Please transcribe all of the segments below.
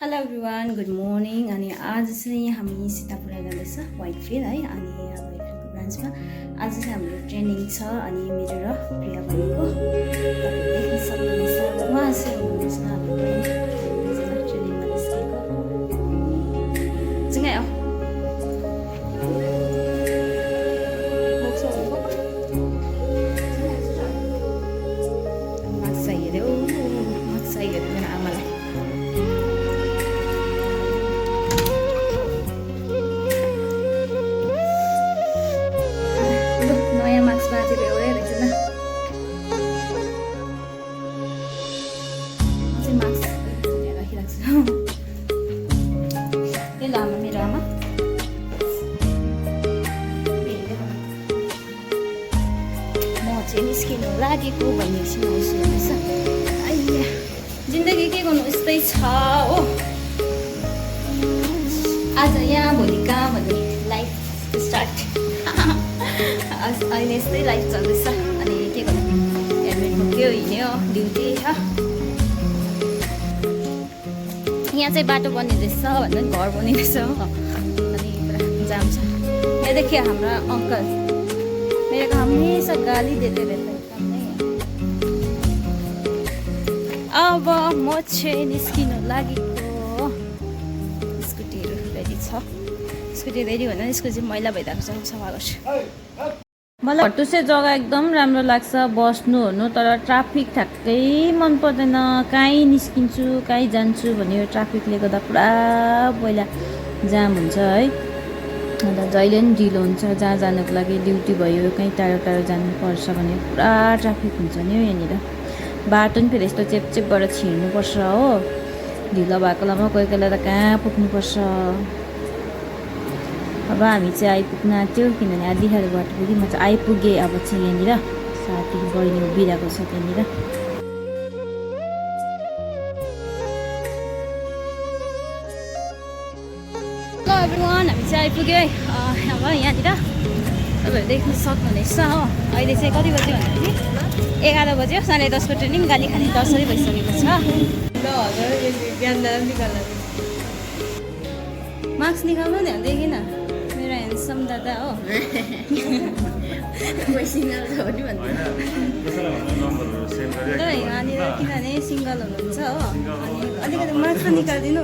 Hello everyone good morning. अनि आज चाहिँ हामी सीतापुरा जाँदैछ वाइट फिल्ड है। अनि यहाँ वाइट फिल्डको ब्रान्चमा आज चाहिँ हाम्रो ट्रेनिङ छ। अनि मेरो र प्रिया बहिनीको तपाईँले देख्न सक्नुहुनेछ उहाँ चाहिँ हुनुहुन्छ हाम्रो बहिनी ट्रेनिङमा निस्केको सँगै आऊ माछा हेऱ्यो मेरो आमालाई। निस्किनु लागेको भन्ने हुँदैछ। अहिले जिन्दगी के गर्नु यस्तै छ हो। आज यहाँ भोलि कहाँ भन्ने लाइफ स्टार्ट। अहिले यस्तै लाइफ चल्दैछ। अनि के गर्नु हेलमेट बोक्यो हिँड्यो ड्युटी छ। यहाँ चाहिँ बाटो बनिँदैछ भन्दा पनि घर बनिँदैछ हो। अनि पुरा जाम छ। यहाँ देखियो हाम्रा अङ्कल मेरे को हमेशा गाली देते रहते हैं। अब म चाहिँ निस्किनु लागेको। स्कुटीहरू रेडी छ। स्कुटी रेडी भन्दा स्कुटी चाहिँ मैला भइरहेको छ, सफा गर्छु। मलाई हट्टुसे जग्गा एकदम राम्रो लाग्छ बस्नु ओर्नु, तर ट्राफिक ठ्याक्कै मन पर्दैन। कहीँ निस्किन्छु कहीँ जान्छु भने यो ट्राफिकले गर्दा पुरा पहिला जाम हुन्छ है। अन्त जहिले पनि ढिलो हुन्छ। जहाँ जानको लागि ड्युटी भयो कहीँ टाढो टाढो जानुपर्छ भने पुरा ट्राफिक हुन्छ नि हो। यहाँनिर बाटो पनि फेरि यस्तो चेपचेपबाट छिर्नुपर्छ हो। ढिलो भएको बेलामा कोही कोही बेला त कहाँ पुग्नुपर्छ। अब हामी चाहिँ आइपुग्न आँट्यो किनभने आधीखाले बाटो पुग्यो। म चाहिँ आइपुगेँ। अब चाहिँ यहाँनिर साथी बहिनी उभिरहेको छ त्यहाँनिर। एभ्रिवान हामी चाहिँ आइपुग्यो है। अब यहाँनिर तपाईँहरू देख्न सक्नुहुनेछ हो। अहिले चाहिँ कति बज्यो भन्दाखेरि 11 बज्यो। 10:30को ट्रेनिङ गाली खाने 10 भइसकेको छ। मार्क्स निकाल्नु नि देखिन मेरो ह्यान्डसम दादा हो। तर यहाँनिर किनभने सिङ्गल हुनुहुन्छ हो। अनि अलिकति मार्क्स निकालिदिनु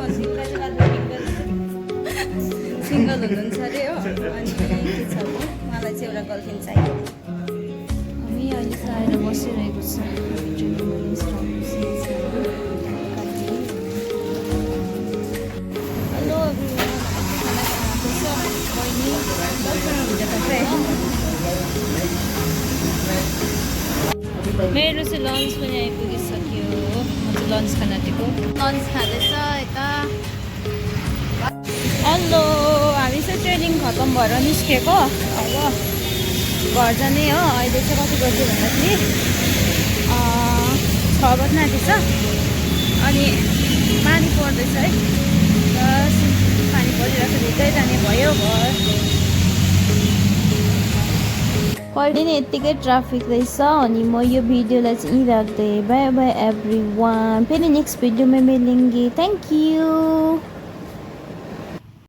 सिङ्गल हुनुहुन्छ अरे हो। अनि के छ मलाई चाहिँ एउटा गर्लफ्रेन्ड चाहियो। हामी अहिले चाहिँ आएर बसिरहेको छ। हेलो मेरो चाहिँ लन्च पनि आइपुगिसक्यो। म चाहिँ लन्च खान आँटेको। लन्च खाँदैछ यता। हेलो हामी चाहिँ ट्रेनिङ खतम भएर निस्केको। अब घर जाने हो। अहिले चाहिँ कति बज्यो भन्दाखेरि 6 बज्न आँटेछ। अनि पानी पर्दैछ है। बस पानी परिरहेको भित्रै जाने भयो घर। कहिले नै यत्तिकै ट्राफिक रहेछ। अनि म यो भिडियोलाई चाहिँ यहीँ राख्दै बाई बाई एभ्री वान। फेरि नेक्स्ट भिडियोमा मिलेंगे। Thank you.